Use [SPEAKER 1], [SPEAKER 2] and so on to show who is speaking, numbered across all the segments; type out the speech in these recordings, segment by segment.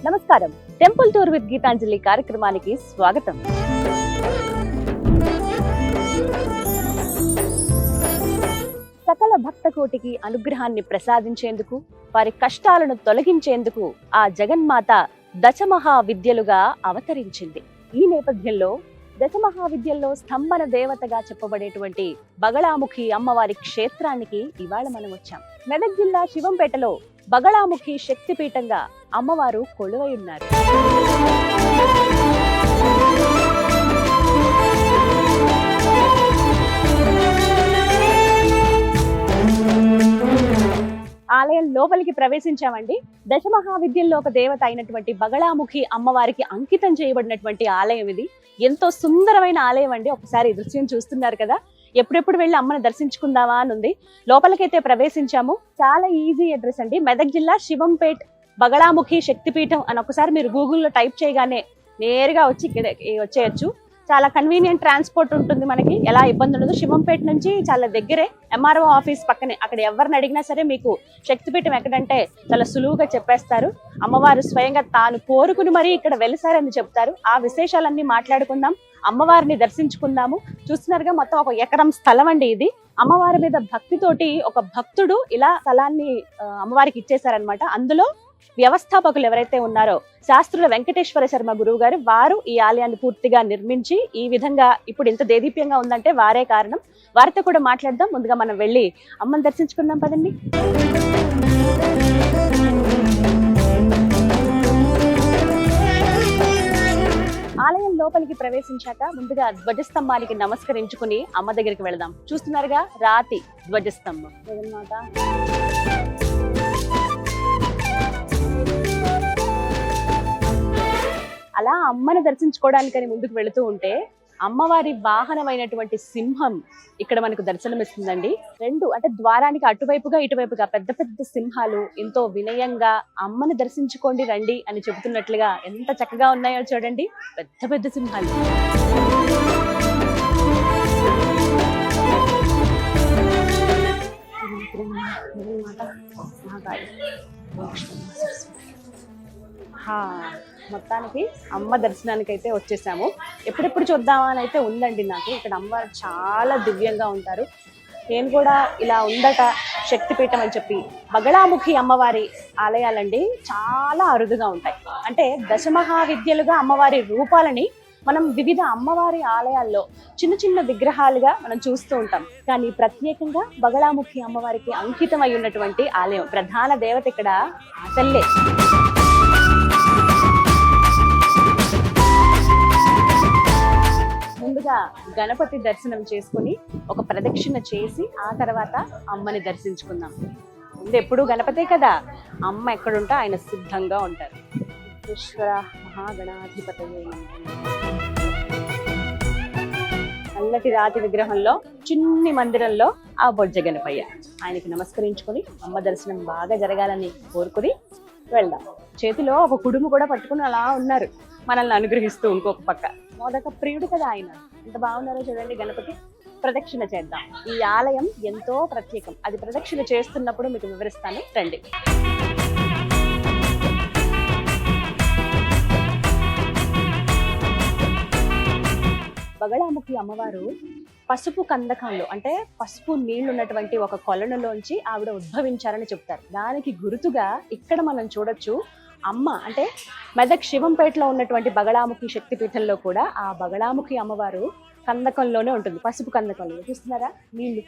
[SPEAKER 1] నమస్కారం. Temple tour with Gitanjali కార్యక్రమానికి స్వాగతం. సకల భక్త కోటికి అనుగ్రహాన్ని ప్రసాదించేందుకు, వారి కష్టాలను తొలగించేందుకు ఆ జగన్మాత దశమహావిద్యలుగా అవతరించింది. ఈ నేపథ్యంలో దశమహావిద్యల్లో స్తంభన దేవతగా చెప్పబడేటువంటి బగళాముఖి అమ్మవారి క్షేత్రానికి ఇవాళ మనం వచ్చాం. మెదక్ జిల్లా శివంపేటలో బగళాముఖి శక్తిపీఠంగా అమ్మవారు కొలువై ఉన్నారు. ఆలయం లోపలికి ప్రవేశించామండి. దశమహావిద్యల్లో ఒక దేవత అయినటువంటి బగళాముఖి అమ్మవారికి అంకితం చేయబడినటువంటి ఆలయం ఇది. ఎంతో సుందరమైన ఆలయం అండి. ఒకసారి దృశ్యం చూస్తున్నారు కదా. ఎప్పుడెప్పుడు వెళ్ళి అమ్మని దర్శించుకుందామా అని ఉంది. లోపలికైతే ప్రవేశించాము. చాలా ఈజీ అడ్రస్ అండి. మెదక్ జిల్లా శివంపేట్ బగళాముఖి శక్తిపీఠం అని ఒకసారి మీరు గూగుల్లో టైప్ చేయగానే నేరుగా వచ్చి ఇక్కడ వచ్చేయచ్చు. చాలా కన్వీనియంట్ ట్రాన్స్పోర్ట్ ఉంటుంది మనకి, ఎలా ఇబ్బంది ఉండదు. శివంపేట నుంచి చాలా దగ్గరే, ఎంఆర్ఓ ఆఫీస్ పక్కనే. అక్కడ ఎవరిని అడిగినా సరే మీకు శక్తిపీఠం ఎక్కడంటే చాలా సులువుగా చెప్పేస్తారు. అమ్మవారు స్వయంగా తాను కోరుకుని మరీ ఇక్కడ వెలిసారని చెప్తారు. ఆ విశేషాలన్నీ మాట్లాడుకుందాం, అమ్మవారిని దర్శించుకుందాము. చూస్తున్నారుగా, మొత్తం ఒక ఎకరం స్థలం అండి ఇది. అమ్మవారి మీద భక్తితోటి ఒక భక్తుడు ఇలా స్థలాన్ని అమ్మవారికి ఇచ్చేశారనమాట. అందులో వ్యవస్థాపకులు ఎవరైతే ఉన్నారో శాస్త్రుల వెంకటేశ్వర శర్మ గురువు గారు, వారు ఈ ఆలయాన్ని పూర్తిగా నిర్మించి ఈ విధంగా ఇప్పుడు ఇంత దేదీప్యంగా ఉందంటే వారే కారణం. వారితో కూడా మాట్లాడదాం. ముందుగా మనం వెళ్ళి అమ్మని దర్శించుకుందాం పదండి. ఆలయం లోపలికి ప్రవేశించాక ముందుగా ధ్వజస్తంభానికి నమస్కరించుకుని అమ్మ దగ్గరికి వెళదాం. చూస్తున్నారుగా, రాతి ధ్వజస్తంభం. జగన్మాత అలా అమ్మని దర్శించుకోవడానికని ముందుకు వెళుతూ ఉంటే అమ్మవారి వాహనమైనటువంటి సింహం ఇక్కడ మనకు దర్శనమిస్తుందండి. రెండు అంటే ద్వారానికి అటువైపుగా ఇటువైపుగా పెద్ద పెద్ద సింహాలు ఎంతో వినయంగా అమ్మని దర్శించుకోండి రండి అని చెబుతున్నట్లుగా ఎంత చక్కగా ఉన్నాయో చూడండి. పెద్ద పెద్ద సింహాలు. మొత్తానికి అమ్మ దర్శనానికి అయితే వచ్చేసాము. ఎప్పుడెప్పుడు చూద్దామా అని అయితే ఉందండి నాకు. ఇక్కడ అమ్మవారు చాలా దివ్యంగా ఉంటారు. నేను కూడా ఇలా ఉందట శక్తిపీఠం అని చెప్పి. బగళాముఖి అమ్మవారి ఆలయాలండి చాలా అరుదుగా ఉంటాయి. అంటే దశమహావిద్యలుగా అమ్మవారి రూపాలని మనం వివిధ అమ్మవారి ఆలయాల్లో చిన్న చిన్న విగ్రహాలుగా మనం చూస్తూ ఉంటాం. కానీ ప్రత్యేకంగా బగళాముఖి అమ్మవారికి అంకితం అయి ఉన్నటువంటి ఆలయం, ప్రధాన దేవత ఇక్కడ ఆ తల్లే. ముందుగా గణపతి దర్శనం చేసుకుని ఒక ప్రదక్షిణ చేసి ఆ తర్వాత అమ్మని దర్శించుకుందాం. ముందు ఎప్పుడు గణపతే కదా, అమ్మ ఎక్కడుంటే ఆయన సిద్ధంగా ఉంటారు. ఈశ్వర మహాగణాధిపతయే నల్లటి రాతి విగ్రహంలో చిన్ని మందిరంలో ఆ బొజ్జ గణపయ్య. ఆయనకి నమస్కరించుకొని అమ్మ దర్శనం బాగా జరగాలని కోరుకుని వెళ్దాం. చేతిలో ఒక కుడుము కూడా పట్టుకుని అలా ఉన్నారు, మనల్ని అనుగ్రహిస్తూ. ఇంకొక పక్క మోదక ప్రియుడు కదా ఆయన. ఎంత బాగున్నారో చూడండి. గణపతి ప్రదక్షిణ చేద్దాం. ఈ ఆలయం ఎంతో ప్రత్యేకం. అది ప్రదక్షిణ చేస్తున్నప్పుడు మీకు వివరిస్తాను, రండి. బగళాముఖి అమ్మవారు పసుపు కందకంలో అంటే పసుపు నీళ్లు ఉన్నటువంటి ఒక కొలనులోంచి ఆవిడ ఉద్భవించారని చెప్తారు. దానికి గుర్తుగా ఇక్కడ మనం చూడొచ్చు, అమ్మ అంటే మెదక్ శివంపేటలో ఉన్నటువంటి బగళాముఖి శక్తిపీఠంలో కూడా ఆ బగళాముఖి అమ్మవారు కందకంలోనే ఉంటుంది. పసుపు కందకంలో చూస్తున్నారా, నీళ్లు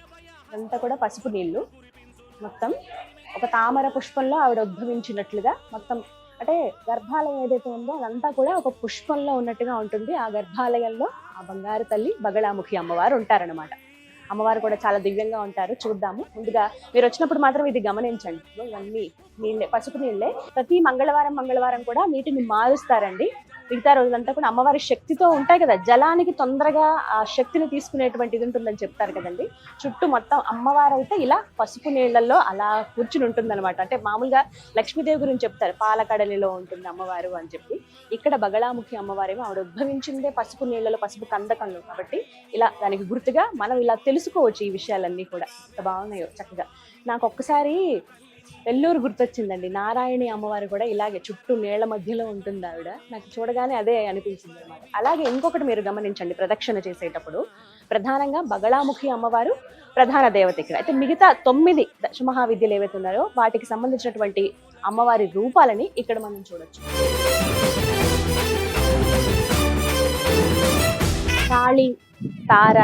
[SPEAKER 1] అంతా కూడా పసుపు నీళ్లు. మొత్తం ఒక తామర పుష్పంలో ఆవిడ ఉద్భవించినట్లుగా, మొత్తం అంటే గర్భాలయం ఏదైతే ఉందో అదంతా కూడా ఒక పుష్పంలో ఉన్నట్టుగా ఉంటుంది. ఆ గర్భాలయంలో ఆ బంగారు తల్లి బగళాముఖి అమ్మవారు ఉంటారనమాట. అమ్మవారు కూడా చాలా దివ్యంగా ఉంటారు. చూద్దాము. ముందుగా మీరు వచ్చినప్పుడు మాత్రం ఇది గమనించండి. ఇవన్నీ నీళ్ళే, పసుపు నీళ్ళే. ప్రతి మంగళవారం కూడా నీటిని మారుస్తారండి. మిగతా రోజులంతా కూడా అమ్మవారి శక్తితో ఉంటాయి కదా, జలానికి తొందరగా ఆ శక్తిని తీసుకునేటువంటిది ఉంటుందని చెప్తారు కదండి. చుట్టూ మొత్తం అమ్మవారు అయితే ఇలా పసుపు నీళ్లలో అలా కూర్చుని ఉంటుంది అనమాట. అంటే మామూలుగా లక్ష్మీదేవి గురించి చెప్తారు, పాలకడలిలో ఉంటుంది అమ్మవారు అని చెప్పి. ఇక్కడ బగళాముఖి అమ్మవారేమో ఆవిడ ఉద్భవించిందే పసుపు నీళ్లలో, పసుపు కందకంలో. కాబట్టి ఇలా దానికి గుర్తుగా మనం ఇలా తెలుసుకోవచ్చు ఈ విషయాలన్నీ కూడా. ఎంత బాగున్నాయో చక్కగా. నాకు ఒక్కసారి వెల్లూరు గుర్తొచ్చిందండి. నారాయణి అమ్మవారు కూడా ఇలాగే చుట్టూ నీళ్ల మధ్యలో ఉంటుంది ఆవిడ. నాకు చూడగానే అదే అనిపించింది అనమాట. అలాగే ఇంకొకటి మీరు గమనించండి, ప్రదక్షిణ చేసేటప్పుడు ప్రధానంగా బగళాముఖి అమ్మవారు ప్రధాన దేవత ఇక్కడ. అయితే మిగతా 9 దశమహావిద్యలు ఏవైతే ఉన్నాయో వాటికి సంబంధించినటువంటి అమ్మవారి రూపాలని ఇక్కడ మనం చూడొచ్చు. కాళి, తార,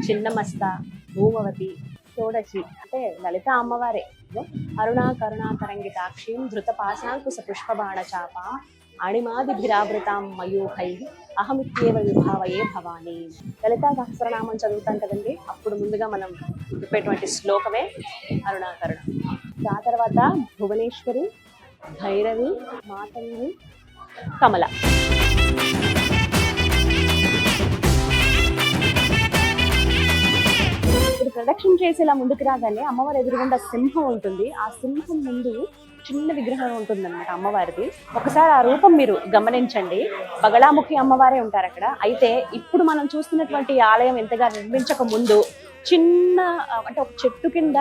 [SPEAKER 1] చిన్నమస్త, భూమవతి, షోడశి అంటే లలిత అమ్మవారే. అరుణా కరుణా తరంగితాక్షిం ధృత పాశాంకుశ పుష్పబాణ చాప అణిమాదిభిరావృతాం మయూఖై అహమిత్యేవ విభావయే భవాని. లలితా సహస్రనామం చదువుతాం కదండి, అప్పుడు ముందుగా మనం చెప్పేటువంటి శ్లోకమే అరుణాకరుణ. ఆ తర్వాత భువనేశ్వరి, భైరవి, మాతంగి, కమల. ప్రదక్షిణ చేసి ఇలా ముందుకు రాగానే అమ్మవారి ఎదురుగుండా సింహం ఉంటుంది. ఆ సింహం ముందు చిన్న విగ్రహం ఉంటుంది అనమాట అమ్మవారిది. ఒకసారి ఆ రూపం మీరు గమనించండి. బగళాముఖి అమ్మవారే ఉంటారు అక్కడ. అయితే ఇప్పుడు మనం చూస్తున్నటువంటి ఆలయం ఎంతగా నిర్మించక ముందు చిన్న అంటే ఒక చెట్టు కింద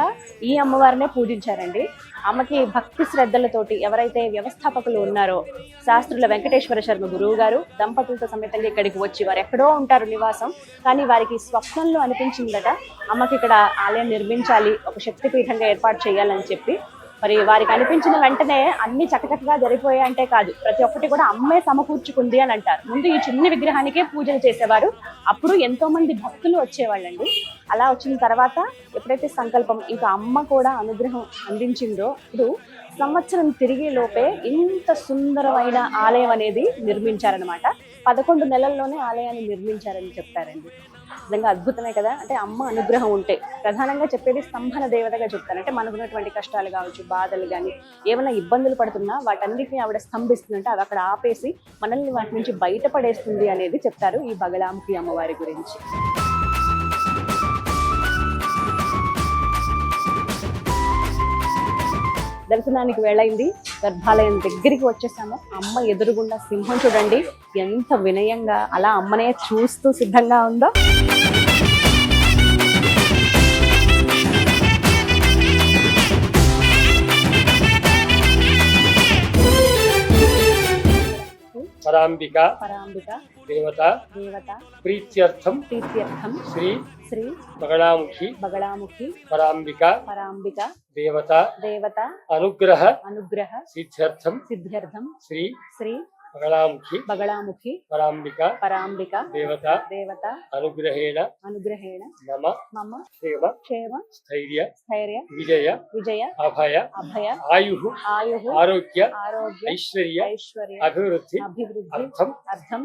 [SPEAKER 1] ఈ అమ్మవారినే పూజించారండి. అమ్మకి భక్తి శ్రద్ధలతోటి ఎవరైతే వ్యవస్థాపకులు ఉన్నారో శాస్త్రుల వెంకటేశ్వర శర్మ గురువు గారు దంపతులతో సమేతంగా ఇక్కడికి వచ్చి, వారు ఎక్కడో ఉంటారు నివాసం, కానీ వారికి స్వప్నంలో అనిపించిందట అమ్మకి ఇక్కడ ఆలయం నిర్మించాలి, ఒక శక్తిపీఠంగా ఏర్పాటు చేయాలని చెప్పి. మరి వారికి అనిపించిన వెంటనే అన్ని చకచకగా జరిగిపోయాయి అంటే కాదు, ప్రతి ఒక్కటి కూడా అమ్మే సమకూర్చుకుంది అని అంటారు. ముందు ఈ చిన్న విగ్రహానికే పూజలు చేసేవారు, అప్పుడు ఎంతో మంది భక్తులు వచ్చేవాళ్ళండి. అలా వచ్చిన తర్వాత ఎప్పుడైతే సంకల్పం ఇంకా అమ్మ కూడా అనుగ్రహం అందించిందో, ఇప్పుడు సంవత్సరం తిరిగే లోపే ఇంత సుందరమైన ఆలయం అనేది నిర్మించారనమాట. 11 నెలల్లోనే ఆలయాన్ని నిర్మించారని చెప్తారండి. నిజంగా అద్భుతమే కదా. అంటే అమ్మ అనుగ్రహం ఉంటే, ప్రధానంగా చెప్పేది స్తంభన దేవతగా చెప్తారు. అంటే మనకున్నటువంటి కష్టాలు కావచ్చు, బాధలు కానీ ఏమైనా ఇబ్బందులు పడుతున్నా వాటన్నిటిని ఆవిడ స్తంభిస్తుందంటే అవి అక్కడ ఆపేసి మనల్ని వాటి నుంచి బయటపడేస్తుంది అనేది చెప్తారు ఈ బగళాముఖి అమ్మవారి గురించి. దర్శనానికి వేళైంది, గర్భాలయం దగ్గరికి వచ్చేసాము. అమ్మ ఎదురుగుండా సింహం చూడండి ఎంత వినయంగా అలా అమ్మనే చూస్తూ సిద్ధంగా ఉందో.
[SPEAKER 2] పరాంబిక
[SPEAKER 1] పరాంబిక
[SPEAKER 2] దేవత
[SPEAKER 1] దేవత
[SPEAKER 2] ప్రీత్యర్థం
[SPEAKER 1] ప్రీత్యర్థం
[SPEAKER 2] శ్రీ
[SPEAKER 1] శ్రీ
[SPEAKER 2] బగళాముఖి
[SPEAKER 1] బగళాముఖి
[SPEAKER 2] పరాంబిక
[SPEAKER 1] పరాంబిక
[SPEAKER 2] దేవత
[SPEAKER 1] దేవత
[SPEAKER 2] అనుగ్రహ
[SPEAKER 1] అనుగ్రహ
[SPEAKER 2] సిద్ధ్యర్థం
[SPEAKER 1] సిద్ధ్యర్థం
[SPEAKER 2] శ్రీ
[SPEAKER 1] శ్రీ
[SPEAKER 2] బగళాముఖి
[SPEAKER 1] బగళాముఖి
[SPEAKER 2] పరాంబిక
[SPEAKER 1] పరాంబిక
[SPEAKER 2] దేవత
[SPEAKER 1] దేవత
[SPEAKER 2] అనుగ్రహేణ
[SPEAKER 1] అనుగ్రహేణ
[SPEAKER 2] మమ
[SPEAKER 1] మమ
[SPEAKER 2] క్షేమ
[SPEAKER 1] క్షేమ
[SPEAKER 2] స్థైర్య
[SPEAKER 1] స్థైర్య
[SPEAKER 2] విజయ
[SPEAKER 1] విజయ
[SPEAKER 2] అభయ
[SPEAKER 1] అభయ
[SPEAKER 2] ఆయు
[SPEAKER 1] ఆయు
[SPEAKER 2] ఆరోగ్య
[SPEAKER 1] ఆరోగ్య
[SPEAKER 2] ఐశ్వర్య
[SPEAKER 1] ఐశ్వర్య
[SPEAKER 2] అభివృద్ధి
[SPEAKER 1] అభివృద్ధి
[SPEAKER 2] అర్థం
[SPEAKER 1] అర్థం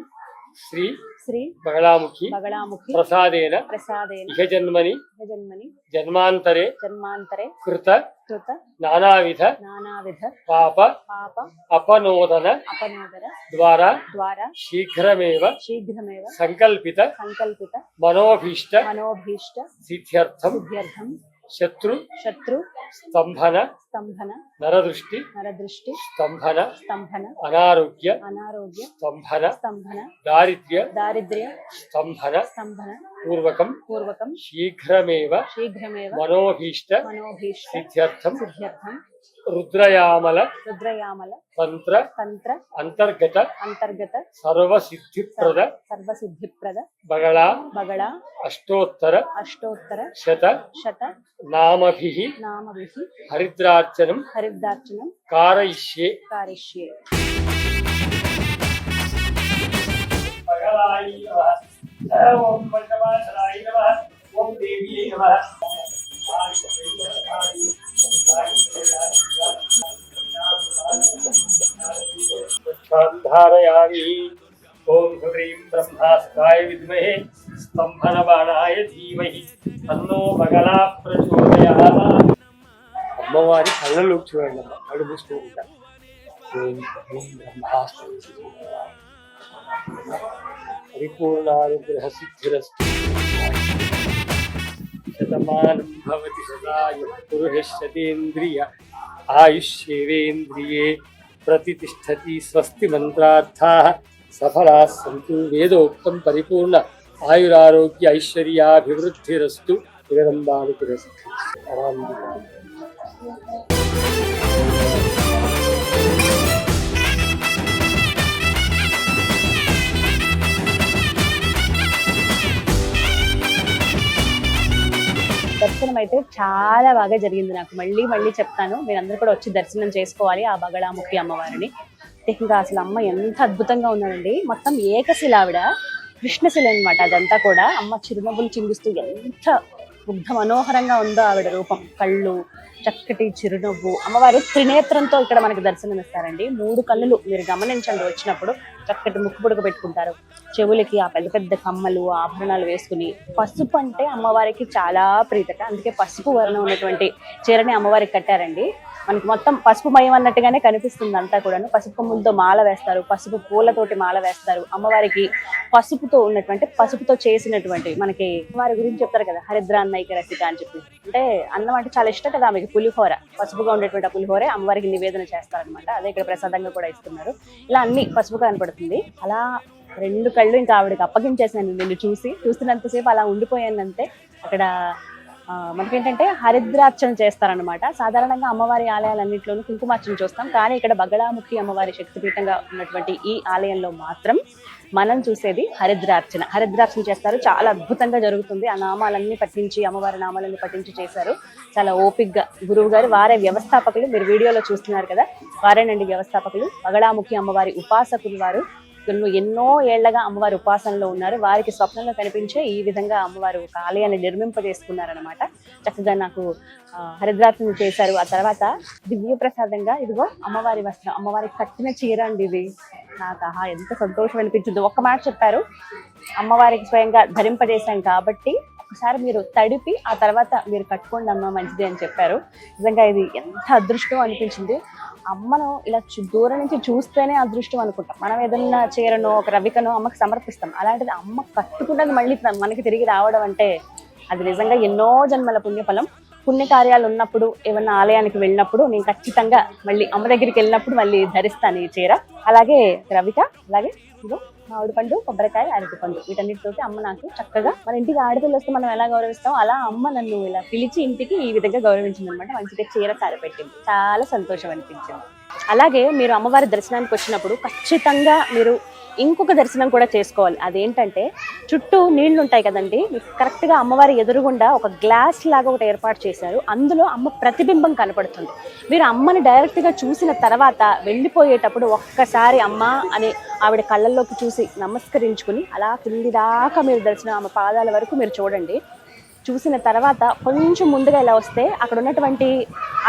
[SPEAKER 2] శ్రీ
[SPEAKER 1] శ్రీ
[SPEAKER 2] బగళాముఖి
[SPEAKER 1] బగళాముఖి
[SPEAKER 2] ప్రసాదేన
[SPEAKER 1] ప్రసాదేన
[SPEAKER 2] ఇహ జన్మని
[SPEAKER 1] జన్మని
[SPEAKER 2] జన్మాంతరే
[SPEAKER 1] జన్మాంతరే
[SPEAKER 2] కృత
[SPEAKER 1] కృత
[SPEAKER 2] నానావిధ
[SPEAKER 1] నానావిధ
[SPEAKER 2] పాప
[SPEAKER 1] పాప
[SPEAKER 2] అపనోదన
[SPEAKER 1] అపనోదర
[SPEAKER 2] ద్వారా
[SPEAKER 1] ద్వారా
[SPEAKER 2] శీఘ్రమేవ
[SPEAKER 1] శీఘ్రమేవ
[SPEAKER 2] సంకల్పిత
[SPEAKER 1] సంకల్పిత
[SPEAKER 2] మనోభీష్ట
[SPEAKER 1] మనోభీష్ట
[SPEAKER 2] సిద్ధ్యర్థం
[SPEAKER 1] సిద్ధ్యర్థం
[SPEAKER 2] శత్రు
[SPEAKER 1] శత్రు
[SPEAKER 2] స్తంభన
[SPEAKER 1] స్తంభన
[SPEAKER 2] నరదృష్టి
[SPEAKER 1] నరదృష్టి
[SPEAKER 2] స్తంభన
[SPEAKER 1] స్తంభన
[SPEAKER 2] అనారోగ్య
[SPEAKER 1] అనారోగ్య
[SPEAKER 2] స్తంభన
[SPEAKER 1] స్తంభన
[SPEAKER 2] దారిద్ర్య
[SPEAKER 1] దారిద్ర్య
[SPEAKER 2] స్తంభన
[SPEAKER 1] స్తంభన
[SPEAKER 2] పూర్వకం
[SPEAKER 1] పూర్వకం
[SPEAKER 2] శీఘ్రమేవ
[SPEAKER 1] శీఘ్రమేవ
[SPEAKER 2] మనోభీష్ట
[SPEAKER 1] మనోభీష్ట
[SPEAKER 2] సిద్ధ్యర్థం
[SPEAKER 1] సిద్ధ్యర్థం
[SPEAKER 2] రుద్రయామల
[SPEAKER 1] రుద్రయామల
[SPEAKER 2] తంత్ర
[SPEAKER 1] తంత్ర
[SPEAKER 2] అంతర్గత
[SPEAKER 1] అంతర్గత
[SPEAKER 2] సర్వసిద్ధిప్రద
[SPEAKER 1] సర్వసిద్ధిప్రద
[SPEAKER 2] బగళ
[SPEAKER 1] బగళ
[SPEAKER 2] అష్టోత్తర
[SPEAKER 1] అష్టోత్తర
[SPEAKER 2] శత
[SPEAKER 1] శత
[SPEAKER 2] నామభిః
[SPEAKER 1] నామభిః
[SPEAKER 2] హరిద్రార్చనం
[SPEAKER 1] హరిద్రార్చనం
[SPEAKER 2] కారయిష్యే.
[SPEAKER 1] కారిష్యే.
[SPEAKER 2] ఓం పంచమాక్షరాయ నమః. ఓం దేవ్యై నమః. ధారయామి. ఓం హ్రీం బ్రహ్మాస్త్రాయ విద్మహే స్తంభనబాణాయ ధీమహి తన్నో బగళా ప్రచోదయాత్. అమ్మవారి కళ్ళలోకి చూడండి, అమ్మ కళ్ళు మూస్తూ ఉంటారు. ఓం హ్రీం బ్రహ్మాస్త్రాయ పరిపూర్ణానుగ్రహ సిద్ధిరస్తు. శతమానం భవతి సదాయుః పురుషः శతేంద్రియ ఆయుష్యేవేంద్రియే ప్రతిష్టతి. స్వస్తి మంత్రార్థాః సఫలాः సంతు. వేదోక్తం పరిపూర్ణ ఆయురారోగ్య ఐశ్వర్యాభివృద్ధిరస్తు. జగదంబానుగ్రహ
[SPEAKER 1] దర్శనం అయితే చాలా బాగా జరిగింది. నాకు మళ్ళీ మళ్ళీ చెప్తాను, మీరందరూ కూడా వచ్చి దర్శనం చేసుకోవాలి ఆ బగళాముఖి అమ్మవారిని. ఇంకా అసలు అమ్మ ఎంత అద్భుతంగా ఉన్నారండి. మొత్తం ఏకశిల ఆవిడ, కృష్ణశిల అన్నమాట అదంతా కూడా. అమ్మ చిరునవ్వులు చిందిస్తూ ఎంత ముగ్ధ మనోహరంగా ఉందో ఆవిడ రూపం. కళ్ళు, చక్కటి చిరునవ్వు. అమ్మవారు త్రినేత్రంతో ఇక్కడ మనకి దర్శనం ఇస్తారండి. 3 కళ్ళులు మీరు గమనించండి వచ్చినప్పుడు. చక్కటి ముక్కు పుడక పెట్టుకుంటారు, చెవులకి ఆ పెద్ద పెద్ద కమ్మలు, ఆభరణాలు వేసుకుని. పసుపు అంటే అమ్మవారికి చాలా ప్రీతక, అందుకే పసుపు వర్ణం ఉన్నటువంటి చీరని అమ్మవారికి కట్టారండి. మనకి మొత్తం పసుపు మయం అన్నట్టుగానే కనిపిస్తుంది అంతా కూడాను. పసుపు కొమ్ములతో మాల వేస్తారు, పసుపు పూలతోటి మాల వేస్తారు. అమ్మవారికి పసుపుతో ఉన్నటువంటి, పసుపుతో చేసినటువంటి, మనకి అమ్మవారి గురించి చెప్తారు కదా, హరిద్రాన్నైక రసిక అని చెప్పి. అంటే అన్నం అంటే చాలా ఇష్టం కదా ఆమెకి. పులిహోర, పసుపుగా ఉండేటువంటి ఆ పులిహోరే అమ్మవారికి నివేదన చేస్తారనమాట. అదే ఇక్కడ ప్రసాదంగా కూడా ఇస్తున్నారు. ఇలా అన్ని పసుపు కనపడుతుంది. అలా 2 కళ్ళు ఇంకా ఆవిడకి అప్పగించేసాను. నిన్ను చూస్తున్నంతసేపు అలా ఉండిపోయాను అంతే. అక్కడ మనకేంటంటే హరిద్రార్చన చేస్తారనమాట. సాధారణంగా అమ్మవారి ఆలయాలన్నింటిలోనూ కుంకుమార్చన చూస్తాం, కానీ ఇక్కడ బగళాముఖి అమ్మవారి శక్తిపీఠంగా ఉన్నటువంటి ఈ ఆలయంలో మాత్రం మనం చూసేది హరిద్రార్చన. హరిద్రార్చన చేస్తారు, చాలా అద్భుతంగా జరుగుతుంది. ఆ నామాలన్నీ పట్టించి, అమ్మవారి నామాలన్నీ పట్టించి చేశారు. చాలా ఓపిక్గా గురువు గారు, వారే వ్యవస్థాపకులు. మీరు వీడియోలో చూస్తున్నారు కదా, వారేనండి వ్యవస్థాపకులు. బగళాముఖి అమ్మవారి ఉపాసకులు వారు. ఎన్నో ఏళ్లగా అమ్మవారి ఉపాసనలో ఉన్నారు. వారికి స్వప్నంలో కనిపించే ఈ విధంగా అమ్మవారు ఒక ఆలయాన్ని నిర్మింపజేసుకున్నారనమాట. చక్కగా నాకు హరిద్రార్చన చేశారు. ఆ తర్వాత దివ్య ప్రసాదంగా ఇదిగో అమ్మవారి వస్త్రం, అమ్మవారికి కట్టిన చీర అండి ఇది. నాకు ఎంత సంతోషం అనిపించింది. ఒక్క మాట చెప్పారు, అమ్మవారికి స్వయంగా ధరింపజేశాం కాబట్టి ఒకసారి మీరు తడిపి ఆ తర్వాత మీరు కట్టుకోండి అమ్మ, మంచిది అని చెప్పారు. నిజంగా ఇది ఎంత అదృష్టం అనిపించింది. అమ్మను ఇలా దూరం నుంచి చూస్తేనే అదృష్టం అనుకుంటాం. మనం ఏదన్నా చీరనో ఒక రవికనో అమ్మకి సమర్పిస్తాం, అలాంటిది అమ్మ కట్టుకున్నది మళ్ళీ మనకి తిరిగి రావడం అంటే అది నిజంగా ఎన్నో జన్మల పుణ్యఫలం. పుణ్యకార్యాలు ఉన్నప్పుడు, ఏమన్నా ఆలయానికి వెళ్ళినప్పుడు నేను ఖచ్చితంగా మళ్ళీ అమ్మ దగ్గరికి వెళ్ళినప్పుడు మళ్ళీ ధరిస్తాను ఈ చీర. అలాగే రవిక, అలాగే ఇదో మామిడి పండు, కొబ్బరికాయ, అరటి పండు, వీటన్నిటితోటి అమ్మ నాకు చక్కగా, మన ఇంటికి ఆడపిల్ల వస్తే మనం ఎలా గౌరవిస్తాం అలా అమ్మ నన్ను ఇలా పిలిచి ఇంటికి ఈ విధంగా గౌరవించింది అనమాట. మంచిగా చీర సరిపెట్టింది, చాలా సంతోషం అనిపించింది. అలాగే మీరు అమ్మవారి దర్శనానికి వచ్చినప్పుడు ఖచ్చితంగా మీరు ఇంకొక దర్శనం కూడా చేసుకోవాలి. అదేంటంటే చుట్టూ నీళ్లు ఉంటాయి కదండి, మీకు కరెక్ట్గా అమ్మవారి ఎదురుగుండా ఒక గ్లాస్ లాగా ఒకటి ఏర్పాటు చేశారు. అందులో అమ్మ ప్రతిబింబం కనపడుతుంది. మీరు అమ్మని డైరెక్ట్గా చూసిన తర్వాత వెళ్ళిపోయేటప్పుడు ఒక్కసారి అమ్మ అని ఆవిడ కళ్ళల్లోకి చూసి నమస్కరించుకుని అలా కింది దాకా మీరు దర్శనం, ఆమె పాదాల వరకు మీరు చూడండి. చూసిన తర్వాత కొంచెం ముందుగా ఇలా వస్తే అక్కడ ఉన్నటువంటి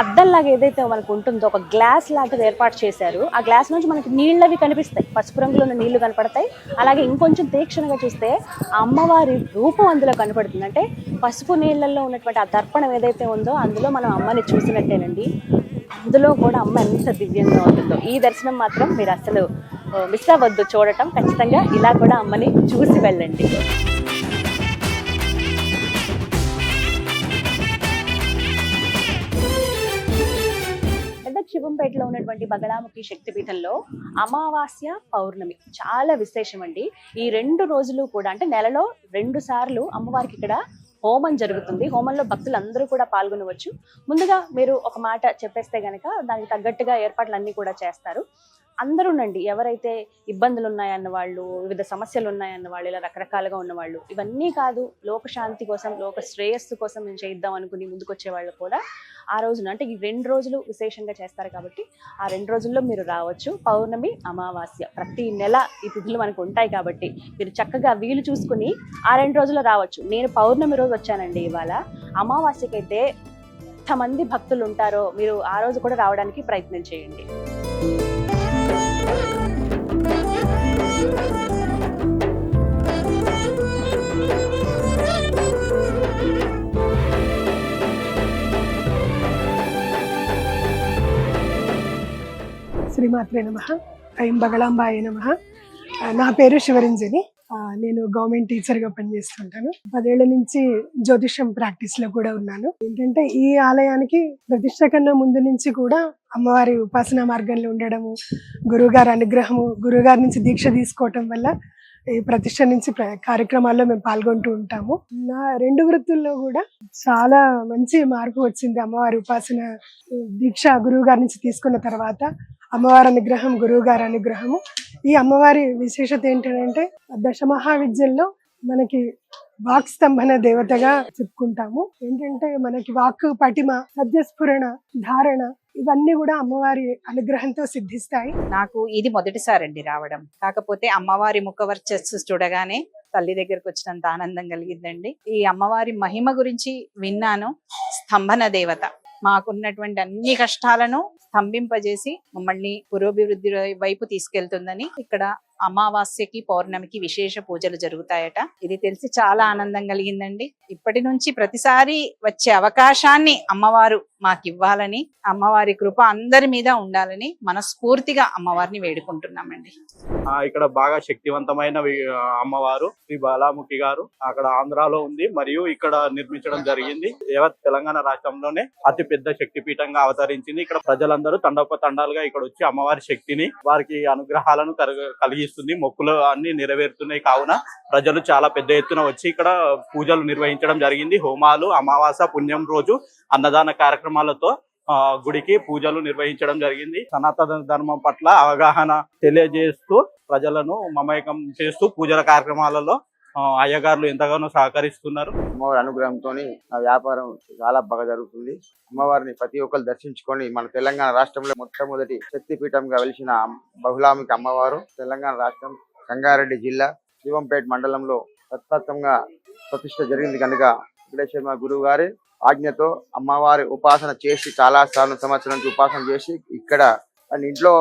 [SPEAKER 1] అద్దంలాగా ఏదైతే మనకు ఉంటుందో ఒక గ్లాస్ లాంటిది ఏర్పాటు చేశారు. ఆ గ్లాస్ నుంచి మనకి నీళ్ళవి కనిపిస్తాయి, పసుపు రంగులో ఉన్న నీళ్లు కనపడతాయి. అలాగే ఇంకొంచెం తీక్షణగా చూస్తే ఆ అమ్మవారి రూపం అందులో కనపడుతుంది. అంటే పసుపు నీళ్ళల్లో ఉన్నటువంటి ఆ దర్పణం ఏదైతే ఉందో అందులో మనం అమ్మని చూసినట్టేనండి. అందులో కూడా అమ్మ ఎంత దివ్యంగా ఉంటుందో. ఈ దర్శనం మాత్రం మీరు అసలు మిస్ అవ్వద్దు చూడటం. ఖచ్చితంగా ఇలా కూడా అమ్మని చూసి వెళ్ళండి. శివంపేటలో ఉన్నటువంటి బగళాముఖి శక్తిపీఠంలో అమావాస్య, పౌర్ణమి చాలా విశేషం అండి. ఈ 2 రోజులు కూడా, అంటే నెలలో 2 సార్లు అమ్మవారికి ఇక్కడ హోమం జరుగుతుంది. హోమంలో భక్తులందరూ కూడా పాల్గొనవచ్చు. ముందుగా మీరు ఒక మాట చెప్పేస్తే గనక దానికి తగ్గట్టుగా ఏర్పాట్లన్నీ కూడా చేస్తారు. అందరూనండి, ఎవరైతే ఇబ్బందులు ఉన్నాయన్న వాళ్ళు, వివిధ సమస్యలు ఉన్నాయన్న వాళ్ళు, ఇలా రకరకాలుగా ఉన్నవాళ్ళు, ఇవన్నీ కాదు లోకశాంతి కోసం, లోక శ్రేయస్సు కోసం నేను చేద్దాం అనుకుని ముందుకొచ్చే వాళ్ళు కూడా ఆ రోజున, అంటే ఈ 2 రోజులు విశేషంగా చేస్తారు కాబట్టి ఆ 2 రోజుల్లో మీరు రావచ్చు. పౌర్ణమి, అమావాస్య ప్రతి నెల ఈ తిథులు మనకు ఉంటాయి కాబట్టి మీరు చక్కగా వీలు చూసుకుని ఆ 2 రోజుల్లో రావచ్చు. నేను పౌర్ణమి రోజు వచ్చానండి. ఇవాళ అమావాస్యకైతే ఎంతమంది భక్తులు ఉంటారో మీరు ఆ రోజు కూడా రావడానికి ప్రయత్నం చేయండి.
[SPEAKER 3] శ్రీమాత్రే నమః. ఐం బగళాంబాయ నమః. నా పేరు శివరంజని. నేను గవర్నమెంట్ టీచర్గా పనిచేస్తుంటాను. 10 ఏళ్ల నుంచి జ్యోతిష్యం ప్రాక్టీస్లో కూడా ఉన్నాను. ఏంటంటే ఈ ఆలయానికి ప్రతిష్ట కన్నా ముందు నుంచి కూడా అమ్మవారి ఉపాసనా మార్గంలో ఉండడము, గురువుగారి అనుగ్రహము, గురువుగారి నుంచి దీక్ష తీసుకోవటం వల్ల ఈ ప్రతిష్ట నుంచి కార్యక్రమాల్లో మేము పాల్గొంటూ ఉంటాము. నా 2 వృత్తుల్లో కూడా చాలా మంచి మార్పు వచ్చింది. అమ్మవారి ఉపాసన దీక్ష గురువు గారి నుంచి తీసుకున్న తర్వాత అమ్మవారి అనుగ్రహం, గురువు గారి అనుగ్రహము. ఈ అమ్మవారి విశేషత ఏంటంటే దశమహావిద్యల్లో మనకి వాక్ స్తంభన దేవతగా చెప్పుకుంటాము. ఏంటంటే మనకి వాక్ పటిమ, సద్యస్ఫురణ, ధారణ ఇవన్నీ కూడా అమ్మవారి అనుగ్రహంతో సిద్ధిస్తాయి.
[SPEAKER 4] నాకు ఇది మొదటిసారండి రావడం. కాకపోతే అమ్మవారి ముఖవర్చస్సు చూడగానే తల్లి దగ్గరకు వచ్చినంత ఆనందం కలిగిందండి. ఈ అమ్మవారి మహిమ గురించి విన్నాను. స్తంభన దేవత మాకున్నటువంటి అన్ని కష్టాలను స్తంభింపజేసి మమ్మల్ని పురోభివృద్ధి వైపు తీసుకెళ్తుందని ఇక్కడ అమావాస్యకి పౌర్ణమికి విశేష పూజలు జరుగుతాయట. ఇది తెలిసి చాలా ఆనందం కలిగిందండి. ఇప్పటి నుంచి ప్రతిసారి వచ్చే అవకాశాన్ని అమ్మవారు మాకు ఇవ్వాలని, అమ్మవారి కృప అందరి మీద ఉండాలని మనస్ఫూర్తిగా అమ్మవారిని వేడుకుంటున్నామండి.
[SPEAKER 5] ఇక్కడ బాగా శక్తివంతమైన అమ్మవారు శ్రీ బాలాముఖి గారు అక్కడ ఆంధ్రాలో ఉంది, మరియు ఇక్కడ నిర్మించడం జరిగింది. తెలంగాణ రాష్ట్రంలోనే అతి పెద్ద శక్తి పీఠంగా అవతరించింది. ఇక్కడ ప్రజలందరూ తండోపతండాలుగా ఇక్కడ వచ్చి అమ్మవారి శక్తిని, వారికి అనుగ్రహాలను కలిగిస్తుంది. మొక్కులు అన్ని నెరవేరుతున్నాయి. కావున ప్రజలు చాలా పెద్ద ఎత్తున వచ్చి ఇక్కడ పూజలు నిర్వహించడం జరిగింది. హోమాలు, అమావాస పుణ్యం రోజు అన్నదాన కార్యక్రమాలతో గుడికి పూజలు నిర్వహించడం జరిగింది. సనాతన ధర్మం పట్ల అవగాహన తెలియజేస్తూ ప్రజలను మమేకం చేస్తూ పూజల కార్యక్రమాలలో అయ్యగారులు ఎంతగానో సహకరిస్తున్నారు.
[SPEAKER 6] అమ్మవారి అనుగ్రహంతో నా వ్యాపారం చాలా బాగా జరుగుతుంది. అమ్మవారిని ప్రతి ఒక్కరు దర్శించుకొని మన తెలంగాణ రాష్ట్రంలో మొట్టమొదటి శక్తిపీఠంగా వెలిసిన బహుళాముఖి అమ్మవారు తెలంగాణ రాష్ట్రం సంగారెడ్డి జిల్లా శివంపేట మండలంలో తత్పత్తంగా ప్రతిష్ట జరిగింది కనుక వెంకటేశ్వర గురువు గారి ఆజ్ఞతో అమ్మవారి ఉపాసన చేసి చాలా సంవత్సరం నుంచి ఉపాసన చేసి ఇక్కడ ఇంట్లో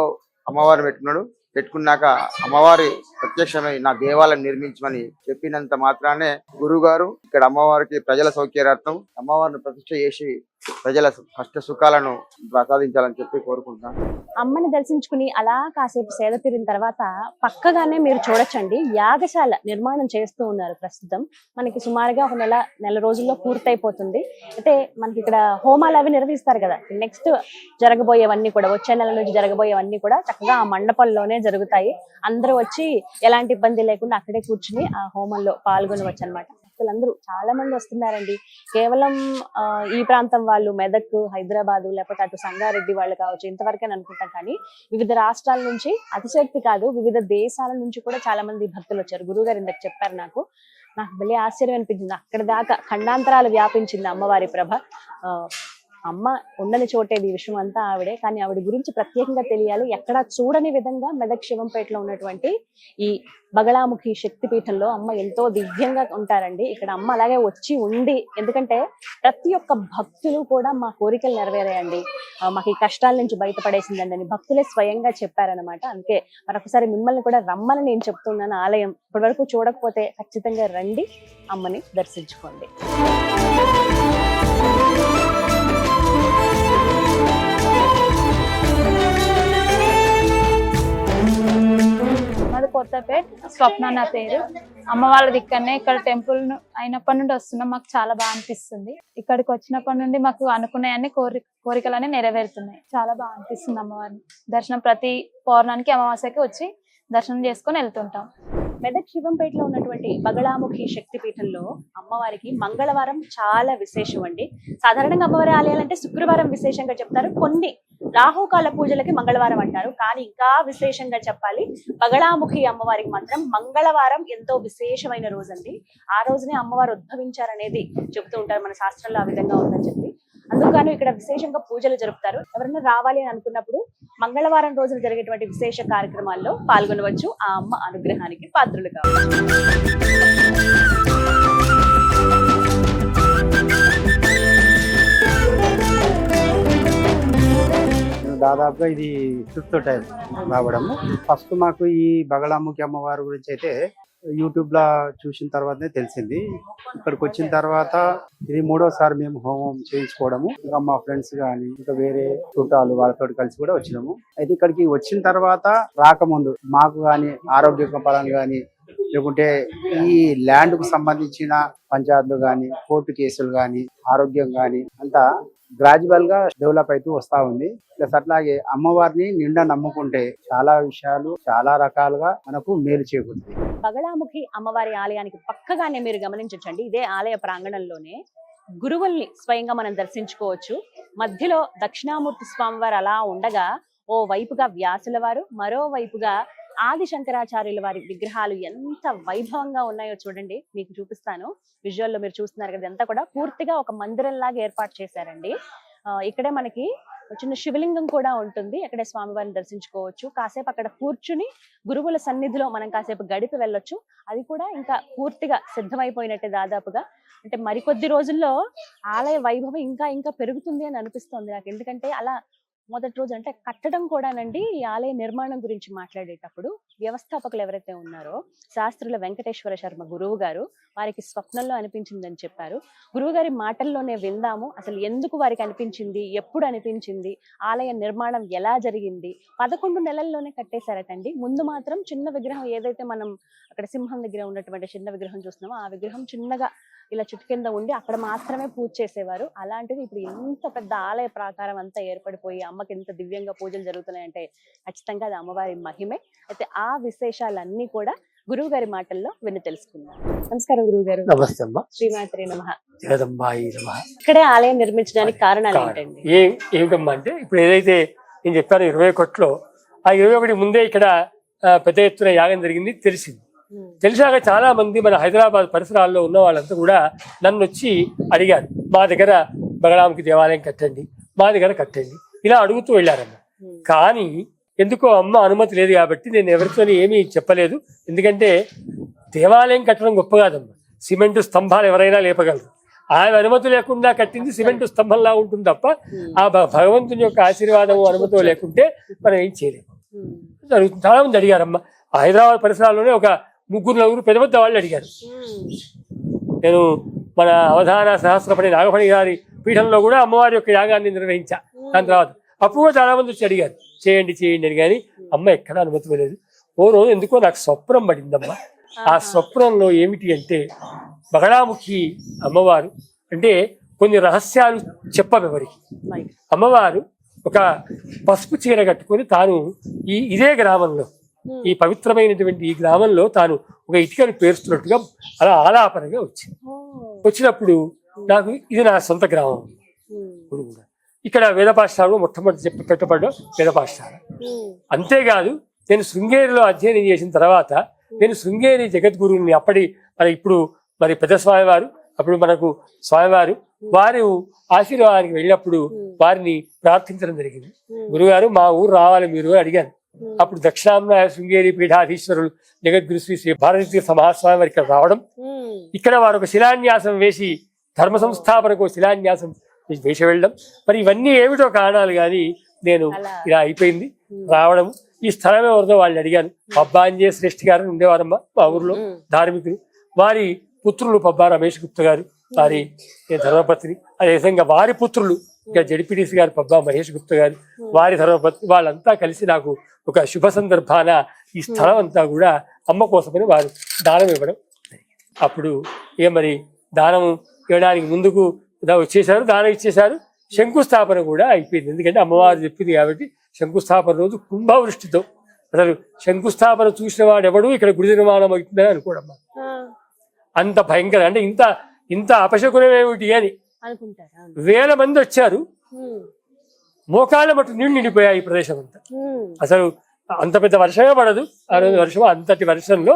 [SPEAKER 6] అమ్మవారిని పెట్టుకున్నాక అమ్మవారి ప్రత్యక్షమై నా దేవాలయం నిర్మించమని చెప్పినంత మాత్రానే గురువు గారు ఇక్కడ అమ్మవారికి ప్రజల సౌకర్యార్థం అమ్మవారిని ప్రతిష్ట చేసి ప్రజల కష్ట సుఖాలను ప్రసాదించాలని చెప్పి కోరుకుంటున్నాను.
[SPEAKER 1] అమ్మని దర్శించుకుని అలా కాసేపు సేద తీరిన తర్వాత పక్కగానే మీరు చూడొచ్చండి, యాగశాల నిర్మాణం చేస్తూ ఉన్నారు. ప్రస్తుతం మనకి సుమారుగా ఒక నెల రోజుల్లో పూర్తయిపోతుంది. అయితే మనకి ఇక్కడ హోమాలు అవి నిర్వహిస్తారు కదా, నెక్స్ట్ జరగబోయేవన్నీ కూడా వచ్చే నెల నుంచి జరగబోయేవన్నీ కూడా చక్కగా ఆ మండపంలోనే జరుగుతాయి. అందరూ వచ్చి ఎలాంటి ఇబ్బంది లేకుండా అక్కడే కూర్చుని ఆ హోమంలో పాల్గొనవచ్చు అనమాట. భక్తులందరూ చాలా మంది వస్తున్నారండి. కేవలం ఈ ప్రాంతం వాళ్ళు, మెదక్, హైదరాబాద్, లేకపోతే అటు సంగారెడ్డి వాళ్ళు కావచ్చు, ఇంతవరకే అనుకుంటాం. కానీ వివిధ రాష్ట్రాల నుంచి, అతిశక్తి కాదు వివిధ దేశాల నుంచి కూడా చాలా మంది భక్తులు వచ్చారు. గురువు గారు ఇందాక చెప్పారు. నాకు భలే ఆశ్చర్యం అనిపించింది. అక్కడి దాకా ఖండాంతరాలు వ్యాపించింది అమ్మవారి ప్రభ. అమ్మ ఉండని చోటే ఈ విషయం అంతా ఆవిడే. కానీ ఆవిడ గురించి ప్రత్యేకంగా తెలియాలి. ఎక్కడా చూడని విధంగా మెదక్ శివంపేటలో ఉన్నటువంటి ఈ బగళాముఖి శక్తిపీఠంలో అమ్మ ఎంతో దివ్యంగా ఉంటారండి. ఇక్కడ అమ్మ అలాగే వచ్చి ఉండి, ఎందుకంటే ప్రతి ఒక్క భక్తులు కూడా మా కోరికలు నెరవేరాయండి, మాకు ఈ కష్టాల నుంచి బయటపడేసిందండి అని భక్తులే స్వయంగా చెప్పారనమాట. అందుకే మరొకసారి మిమ్మల్ని కూడా రమ్మని నేను చెప్తున్నాను. ఆలయం ఇప్పటి వరకు చూడకపోతే ఖచ్చితంగా రండి, అమ్మని దర్శించుకోండి.
[SPEAKER 7] మాది కొత్తపేట, స్వప్న నా పేరు. అమ్మ వాళ్ళ దిక్కనే ఇక్కడ టెంపుల్ అయినప్పటి నుండి వస్తున్నాం. మాకు చాలా బాగా అనిపిస్తుంది. ఇక్కడికి వచ్చినప్పటి నుండి మాకు అనుకున్నాయన్ని కోరికలన్నీ నెరవేరుతున్నాయి. చాలా బాగా అనిపిస్తుంది అమ్మవారిని దర్శనం. ప్రతి పౌర్ణానికి అమావాస్యకి వచ్చి దర్శనం చేసుకొని వెళ్తుంటాం.
[SPEAKER 1] మెదక్ శివంపేటలో ఉన్నటువంటి బగళాముఖి శక్తిపీఠంలో అమ్మవారికి మంగళవారం చాలా విశేషం అండి. సాధారణంగా అమ్మవారి ఆలయాలంటే శుక్రవారం విశేషంగా చెప్తారు, కొన్ని రాహుకాల పూజలకి మంగళవారం అంటారు. కానీ ఇంకా విశేషంగా చెప్పాలి, బగళాముఖి అమ్మవారికి మాత్రం మంగళవారం ఎంతో విశేషమైన రోజు అండి. ఆ రోజునే అమ్మవారు ఉద్భవించారనేది చెబుతూ ఉంటారు మన శాస్త్రంలో, ఆ విధంగా ఉందని చెప్పి. అందుకని ఇక్కడ విశేషంగా పూజలు జరుపుతారు. ఎవరైనా రావాలి అని అనుకున్నప్పుడు మంగళవారం రోజున జరిగేటువంటి విశేష కార్యక్రమాల్లో పాల్గొనవచ్చు, ఆ అమ్మ అనుగ్రహానికి పాత్రులు కావచ్చు.
[SPEAKER 8] దాదాపుగా ఇది 5th టైం రావడము. ఫస్ట్ మాకు ఈ బగళాముఖి అమ్మవారి గురించి అయితే యూట్యూబ్ లో చూసిన తర్వాతనే తెలిసింది. ఇక్కడికి వచ్చిన తర్వాత ఇది 3వసారి మేము హోమం చేయించుకోవడము. ఇంకా మా ఫ్రెండ్స్ కానీ ఇంకా వేరే చుట్టాలు వాళ్ళతో కలిసి కూడా వచ్చినాము. అయితే ఇక్కడికి వచ్చిన తర్వాత రాకముందు మాకు కానీ ఆరోగ్య పరంగా కానీ, లేకుంటే ఈ ల్యాండ్ కు సంబంధించిన పంచాయతీలు కానీ, కోర్టు కేసులు కానీ, ఆరోగ్యం కానీ అంతా గ్రాడ్యువల్ గా డెవలప్ అవుతూ వస్తా ఉంది. ప్లస్ అట్లాగే అమ్మవారిని నిండా నమ్ముకుంటే చాలా విషయాలు చాలా రకాలుగా మనకు మేలు చేకూరుతుంది.
[SPEAKER 1] బగళాముఖి అమ్మవారి ఆలయానికి పక్కగానే మీరు గమనించండి, ఇదే ఆలయ ప్రాంగణంలోనే గురువుల్ని స్వయంగా మనం దర్శించుకోవచ్చు. మధ్యలో దక్షిణామూర్తి స్వామివారు అలా ఉండగా ఓ వైపుగా వ్యాసుల వారు, మరోవైపుగా ఆది శంకరాచార్యుల వారి విగ్రహాలు ఎంత వైభవంగా ఉన్నాయో చూడండి. మీకు చూపిస్తాను, విజువల్లో మీరు చూస్తున్నారు కదా, అంతా కూడా పూర్తిగా ఒక మందిరంలాగా ఏర్పాటు చేశారండి. ఇక్కడే మనకి చిన్న శివలింగం కూడా ఉంటుంది, అక్కడే స్వామివారిని దర్శించుకోవచ్చు. కాసేపు అక్కడ కూర్చుని గురువుల సన్నిధిలో మనం కాసేపు గడిపి వెళ్ళొచ్చు. అది కూడా ఇంకా పూర్తిగా సిద్ధమైపోయినట్టే దాదాపుగా. అంటే మరికొద్ది రోజుల్లో ఆలయ వైభవం ఇంకా ఇంకా పెరుగుతుంది అని అనిపిస్తుంది నాకు. ఎందుకంటే అలా మొదటి రోజు అంటే కట్టడం కూడానండి, ఈ ఆలయ నిర్మాణం గురించి మాట్లాడేటప్పుడు వ్యవస్థాపకులు ఎవరైతే ఉన్నారో శాస్త్రుల వెంకటేశ్వర శర్మ గురువు గారు, వారికి స్వప్నంలో అనిపించిందని చెప్పారు. గురువు గారి మాటల్లోనే విందాము, అసలు ఎందుకు వారికి అనిపించింది, ఎప్పుడు అనిపించింది, ఆలయ నిర్మాణం ఎలా జరిగింది. 11 నెలల్లోనే కట్టేశారటండి. ముందు మాత్రం చిన్న విగ్రహం, ఏదైతే మనం అక్కడ సింహం దగ్గర ఉన్నటువంటి చిన్న విగ్రహం చూస్తున్నామో ఆ విగ్రహం చిన్నగా ఇలా చుట్టు కింద ఉండి అక్కడ మాత్రమే పూజ చేసేవారు. అలాంటిది ఇప్పుడు ఎంత పెద్ద ఆలయ ప్రాకారం అంతా ఏర్పడిపోయి అమ్మకి ఎంత దివ్యంగా పూజలు జరుగుతున్నాయంటే ఖచ్చితంగా అది అమ్మవారి మహిమే. అయితే ఆ విశేషాలన్నీ కూడా గురువు గారి మాటల్లో విని తెలుసుకుందాం. నమస్కారం గురువు గారు.
[SPEAKER 2] నమస్తే అమ్మా.
[SPEAKER 1] శ్రీమాత్రి నమః.
[SPEAKER 2] జగదంబాయి నమః.
[SPEAKER 1] ఇక్కడే ఆలయం నిర్మించడానికి కారణాలు ఏంటండి?
[SPEAKER 2] ఏమిటమ్మా అంటే, ఇప్పుడు ఏదైతే నేను చెప్పాను 21లో, ఆ 21 ముందే ఇక్కడ పెద్ద ఎత్తున యాగం జరిగింది తెలిసింది. తెలిసాక చాలా మంది మన హైదరాబాద్ పరిసరాల్లో ఉన్న వాళ్ళంతా కూడా నన్ను వచ్చి అడిగారు, మా దగ్గర బగళాముఖి దేవాలయం కట్టండి, మా దగ్గర కట్టండి, ఇలా అడుగుతూ వెళ్ళారమ్మ. కానీ ఎందుకో అమ్మ అనుమతి లేదు కాబట్టి నేను ఎవరితో ఏమీ చెప్పలేదు. ఎందుకంటే దేవాలయం కట్టడం గొప్ప కాదమ్మా, సిమెంటు స్తంభాలు ఎవరైనా లేపగలరు. ఆయన అనుమతి లేకుండా కట్టింది సిమెంటు స్తంభంలా ఉంటుంది తప్ప ఆ భగవంతుని యొక్క ఆశీర్వాదం అనుమతి లేకుంటే మనం ఏం చేయలేము. జరుగుతుంది. చాలా మంది అడిగారమ్మ. హైదరాబాద్ పరిసరాల్లోనే ఒక 3-4 పెద్ద పెద్ద వాళ్ళు అడిగారు. నేను మన అవధాన సహస్రపడి నాగపణి గారి పీఠంలో కూడా అమ్మవారి యొక్క యాగాన్ని నిర్వహించా. దాని తర్వాత అప్పుడు కూడా చాలా మంది వచ్చి అడిగారు, చేయండి చేయండి అని. కానీ అమ్మ ఎక్కడా అనుమతి లేదు. ఓ రోజు ఎందుకో నాకు స్వప్నం పడిందమ్మ. ఆ స్వప్నంలో ఏమిటి అంటే, బగళాముఖి అమ్మవారు అంటే కొన్ని రహస్యాలు చెప్పవెవరికి. అమ్మవారు ఒక పసుపు చీర కట్టుకొని తాను ఇదే గ్రామంలో, ఈ పవిత్రమైనటువంటి ఈ గ్రామంలో తాను ఒక ఇటుకను పేరుస్తున్నట్టుగా అలా ఆలాపనగా వచ్చినప్పుడు నాకు ఇది నా సొంత గ్రామం. ఇక్కడ వేద పాఠశాలలో మొట్టమొదటి పెట్టబడ్డ వేద పాఠశాల. అంతేకాదు నేను శృంగేరిలో అధ్యయనం చేసిన తర్వాత నేను శృంగేరి జగద్గురువుని ఇప్పుడు పెద్ద స్వామివారు, అప్పుడు మనకు స్వామివారు వారు ఆశీర్వాదానికి వెళ్ళినప్పుడు వారిని ప్రార్థించడం జరిగింది. గురుగారు మా ఊరు రావాలి మీరు అడిగాను. అప్పుడు దక్షిణాంధ్ర శృంగేరి పీఠాధీశ్వరులు జగద్గురు శ్రీ శ్రీ భారతీయ మహాస్వామి వారు ఇక్కడ రావడం, ఇక్కడ వారు ఒక శిలాన్యాసం వేసి ధర్మ సంస్థాపనకు శిలాన్యాసం వేసి వెళ్ళడం. మరి ఇవన్నీ ఏమిటో కారణాలు కానీ నేను ఇలా అయిపోయింది రావడం. ఈ స్థలం ఎవరిదో వాళ్ళని అడిగాను. పబ్బాంజే శ్రేష్ఠి గారు ఉండేవారమ్మా మా ఊర్లో ధార్మికులు. వారి పుత్రులు పబ్బా రమేష్ గుప్తా గారు, వారి ధర్మపత్ని, అదేవిధంగా వారి పుత్రులు ఇంకా జడిపిడిసి గారు పబ్బా మహేష్ గుప్తా గారు, వారి ధర్మపత్ని, వాళ్ళంతా కలిసి నాకు ఒక శుభ సందర్భాన ఈ స్థలం అంతా కూడా అమ్మ కోసమని వారు దానం ఇవ్వడం. అప్పుడు మరి దానం ఇవ్వడానికి ముందుకు వచ్చేసారు, దానం ఇచ్చేశారు. శంకుస్థాపన కూడా అయిపోయింది. ఎందుకంటే అమ్మవారు చెప్పింది కాబట్టి శంకుస్థాపన రోజు కుంభవృష్టితో, అసలు శంకుస్థాపన చూసిన వాడు ఎవడు ఇక్కడ గుడి నిర్మాణం అవుతుందని అనుకోడమ్మా. అంత భయంకర, అంటే ఇంత అపశకునమేమిటి అని
[SPEAKER 1] అనుకుంటారు.
[SPEAKER 2] వేల మంది వచ్చారు. మోకాళ్ళ మట్టు నీళ్లు నిండిపోయాయి ఈ ప్రదేశం అంతా. అసలు అంత పెద్ద వర్షమే పడదు ఆ రోజు. వర్షం అంతటి వర్షంలో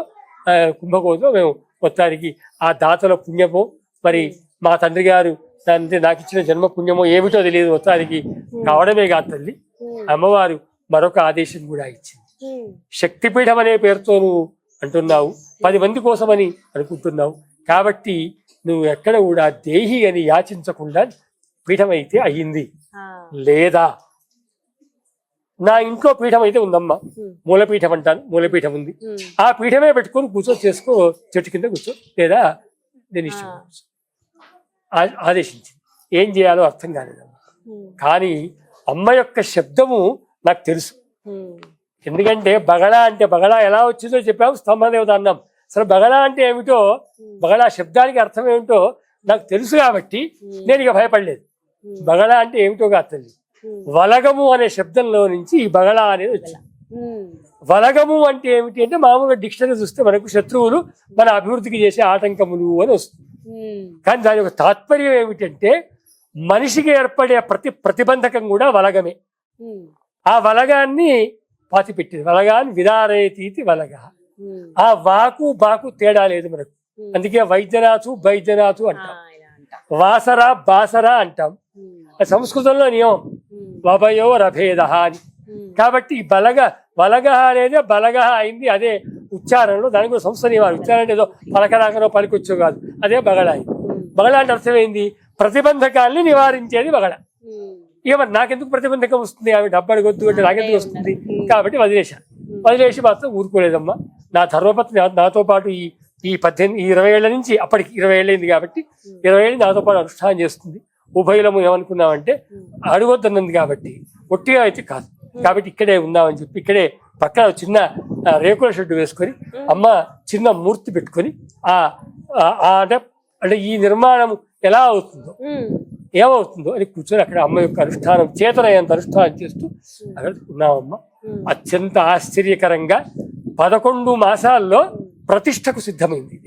[SPEAKER 2] కుంభకోణంలో మేము మొత్తానికి ఆ దాతల పుణ్యమో మరి మా తండ్రి గారు నాకు ఇచ్చిన జన్మ పుణ్యమో ఏమిటో తెలియదు, మొత్తానికి కావడమే కాదు తల్లి అమ్మవారు మరొక ఆదేశం కూడా ఇచ్చింది. శక్తిపీఠం అనే పేరుతో నువ్వు అంటున్నావు, 10 మంది కోసమని అనుకుంటున్నావు కాబట్టి నువ్వు ఎక్కడ కూడా దేహి అని యాచించకుండా పీఠం అయితే అయ్యింది. లేదా నా ఇంట్లో పీఠం అయితే ఉందమ్మా, మూలపీఠం అంటాను, మూలపీఠం ఉంది. ఆ పీఠమే పెట్టుకొని చేసుకో, చెట్టు కింద కూర్చో, లేదా నేను ఇష్టం ఆదేశించింది. ఏం చేయాలో అర్థం కాలేదమ్మా. కానీ అమ్మ యొక్క శబ్దము నాకు తెలుసు. ఎందుకంటే బగళ అంటే బగళ ఎలా వచ్చిందో చెప్పాము, స్తంభదేవత అన్నాం. అసలు బగళ అంటే ఏమిటో, బగళ శబ్దానికి అర్థం ఏమిటో నాకు తెలుసు కాబట్టి నేను ఇక భయపడలేదు. బగళ అంటే ఏమిటో కాదు తల్లి. వలగము అనే శబ్దంలో నుంచి ఈ బగళ అనేది వచ్చింది. వలగము అంటే ఏమిటి అంటే మామూలుగా డిక్షనరీ చూస్తే మనకు శత్రువులు మన అభివృద్ధికి చేసే ఆటంకములు అని వస్తుంది. కానీ దాని యొక్క తాత్పర్యం ఏమిటంటే మనిషికి ఏర్పడే ప్రతిబంధకం కూడా వలగమే. ఆ వలగాన్ని పాతిపెట్టింది. వలగాన్ని విదారయతీతి వలగ. ఆ వాకు బాకు తేడా లేదు మనకు. అందుకే వైద్యనాథు బైద్యనాథు అంటాం, వాసరా బాసరా అంటాం. సంస్కృతంలో నియమం వభయో రభేద అని. కాబట్టి వలగ అనేది బలగ అయింది. అదే ఉచ్చారణలో దానికి కూడా సంస్థ నియమాలు. ఉచ్చారణ అంటే ఏదో పలకరాకనో పలికొచ్చో కాదు, అదే బగళ అయింది. బగళ అంటే అర్థమైంది ప్రతిబంధకాల్ని నివారించేది బగళ. ఇక మరి నాకెందుకు ప్రతిబంధకం వస్తుంది, ఆమె డబ్బు అడగొద్దు అంటే నాకెందుకు వస్తుంది, కాబట్టి వదిలేసి మాత్రం ఊరుకోలేదమ్మా. నా ధర్మపత్ని నాతో పాటు ఈ 20 ఏళ్ల నుంచి, అప్పటికి 20 ఏళ్ళైంది కాబట్టి 20 ఏళ్ళు నాతో పాటు అనుష్ఠానం చేస్తుంది. ఉభయలము ఏమనుకున్నామంటే అడగొద్దన్నది కాబట్టి ఒట్టిగా అయితే కాదు, కాబట్టి ఇక్కడే ఉందామని చెప్పి ఇక్కడే పక్కన చిన్న రేకుల షెడ్డు వేసుకొని అమ్మ చిన్న మూర్తి పెట్టుకొని అంటే ఈ నిర్మాణం ఎలా అవుతుందో ఏమవుతుందో అని కూర్చొని అక్కడ అమ్మ యొక్క అనుష్ఠానం చేతనయ్యేంత అనుష్ఠానం చేస్తూ అక్కడ ఉన్నామమ్మ. అత్యంత ఆశ్చర్యకరంగా 11 మాసాల్లో ప్రతిష్టకు సిద్ధమైంది.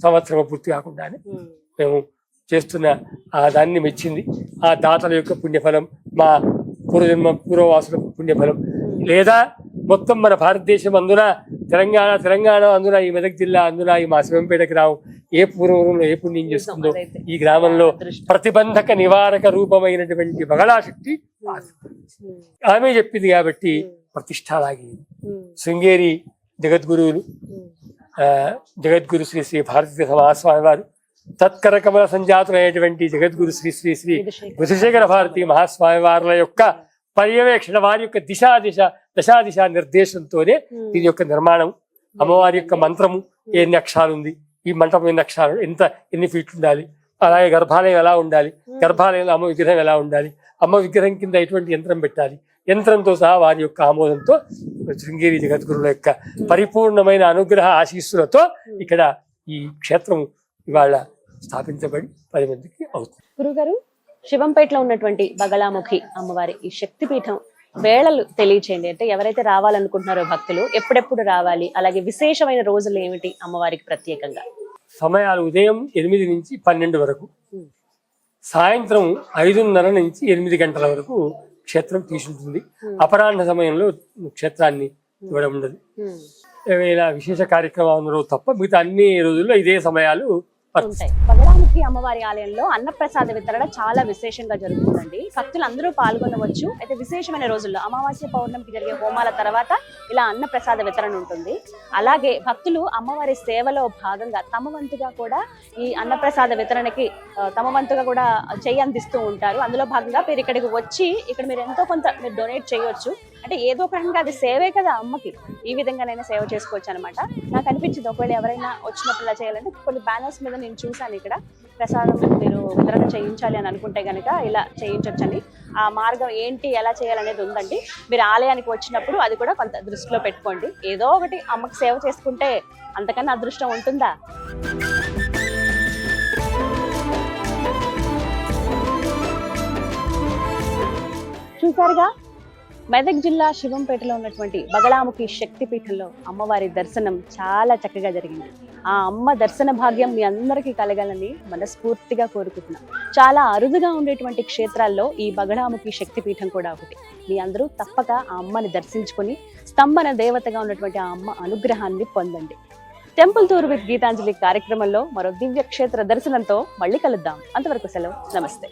[SPEAKER 2] సంవత్సరం పూర్తి కాకుండానే మేము చేస్తున్న ఆ దాన్ని మెచ్చింది. ఆ దాతల యొక్క పుణ్యఫలం, మా పూర్వవాసుల పుణ్యఫలం, లేదా మొత్తం మన భారతదేశం అందున తెలంగాణ అందున ఈ మెదక్ జిల్లా అందున ఈ మా శివంపేట గ్రామం ఏ పూర్వంలో ఏ పుణ్యం చేస్తుందో ఈ గ్రామంలో ప్రతిబంధక నివారక రూపమైనటువంటి బగళాశక్తి ఆమె చెప్పింది కాబట్టి ప్రతిష్ట లాగింది. శృంగేరి జగద్గురువులు జగద్గురు శ్రీ శ్రీ భారతీయ మహాస్వామి వారు తత్కర కమల సంజాతులైనటువంటి జగద్గురు శ్రీ శ్రీ శ్రీ బుధశేఖర భారతీ మహాస్వామి వారుల యొక్క పర్యవేక్షణ, వారి యొక్క దశాదిశ నిర్దేశంతోనే దీని యొక్క నిర్మాణం. అమ్మవారి యొక్క మంత్రము ఎన్ని అక్షరాలు ఉంది, ఈ మంటపం ఎన్ని అక్షరాలు, ఎన్ని ఫీట్లు ఉండాలి, అలాగే గర్భాలయం ఎలా ఉండాలి, గర్భాలయంలో అమ్మ విగ్రహం ఎలా ఉండాలి, అమ్మ విగ్రహం కింద ఎటువంటి యంత్రం పెట్టాలి, యంత్రంతో సహా వారి యొక్క ఆమోదంతో శృంగేరి జగద్గురుల యొక్క పరిపూర్ణమైన అనుగ్రహ ఆశీస్సులతో ఇక్కడ ఈ క్షేత్రం ఇవాళ స్థాపించబడి 10 మందికి అవుతుంది.
[SPEAKER 1] గురుగారు, శివంపేటలో ఉన్నటువంటి బగళాముఖి అమ్మవారి ఈ శక్తిపీఠం వేళలు తెలియచేయండి. అంటే ఎవరైతే రావాలనుకుంటున్నారో భక్తులు ఎప్పుడెప్పుడు రావాలి, అలాగే విశేషమైన రోజులు ఏమిటి అమ్మవారికి ప్రత్యేకంగా?
[SPEAKER 2] సమయాలు ఉదయం 8 నుంచి 12 వరకు, సాయంత్రం 5:30 నుంచి 8 గంటల వరకు క్షేత్రం తీసుంటుంది. అపరాహ్న సమయంలో క్షేత్రాన్ని ఇవ్వడం ఉండదు. ఏమైనా విశేష కార్యక్రమాలు తప్ప మిగతా అన్ని రోజుల్లో ఇదే సమయాలు
[SPEAKER 1] ఉంటాయి. బగళాముఖి అమ్మవారి ఆలయంలో అన్నప్రసాద వితరణ చాలా విశేషంగా జరుగుతుందండి. భక్తులు అందరూ పాల్గొనవచ్చు. అయితే విశేషమైన రోజుల్లో అమావాస్య పౌర్ణమికి జరిగే హోమాల తర్వాత ఇలా అన్నప్రసాద వితరణ ఉంటుంది. అలాగే భక్తులు అమ్మవారి సేవలో భాగంగా తమ వంతుగా కూడా ఈ అన్నప్రసాద వితరణకి తమ వంతుగా కూడా చేయి అందిస్తూ ఉంటారు. అందులో భాగంగా మీరు ఇక్కడికి వచ్చి ఇక్కడ మీరు ఎంతో కొంత మీరు డొనేట్ చేయొచ్చు. అంటే ఏదో ఒక రకంగా అది సేవే కదా అమ్మకి, ఈ విధంగానైనా సేవ చేసుకోవచ్చు అనమాట. నాకు అనిపించింది ఒకవేళ ఎవరైనా వచ్చినప్పుడు ఇలా చేయాలంటే కొన్ని బ్యానర్స్ మీద నేను చూసాను ఇక్కడ ప్రసాదం మీరు వితరణ చేయించాలి అని అనుకుంటే కనుక ఇలా చేయించవచ్చని. ఆ మార్గం ఏంటి, ఎలా చేయాలనేది ఉందండి. మీరు ఆలయానికి వచ్చినప్పుడు అది కూడా కొంత దృష్టిలో పెట్టుకోండి. ఏదో ఒకటి అమ్మకి సేవ చేసుకుంటే అంతకన్నా అదృష్టం ఉంటుందా? చూసారుగా, మెదక్ జిల్లా శివంపేటలో ఉన్నటువంటి బగళాముఖి శక్తిపీఠంలో అమ్మవారి దర్శనం చాలా చక్కగా జరిగింది. ఆ అమ్మ దర్శన భాగ్యం మీ అందరికీ కలగాలని మనస్ఫూర్తిగా కోరుకుంటున్నాం. చాలా అరుదుగా ఉండేటువంటి క్షేత్రాల్లో ఈ బగళాముఖి శక్తిపీఠం కూడా ఒకటి. మీ అందరూ తప్పక ఆ అమ్మని దర్శించుకొని స్తంభన దేవతగా ఉన్నటువంటి ఆ అమ్మ అనుగ్రహాన్ని పొందండి. టెంపుల్ టూర్ విత్ గీతాంజలి కార్యక్రమంలో మరో దివ్య క్షేత్ర దర్శనంతో మళ్ళీ కలుద్దాం. అంతవరకు సెలవు, నమస్తే.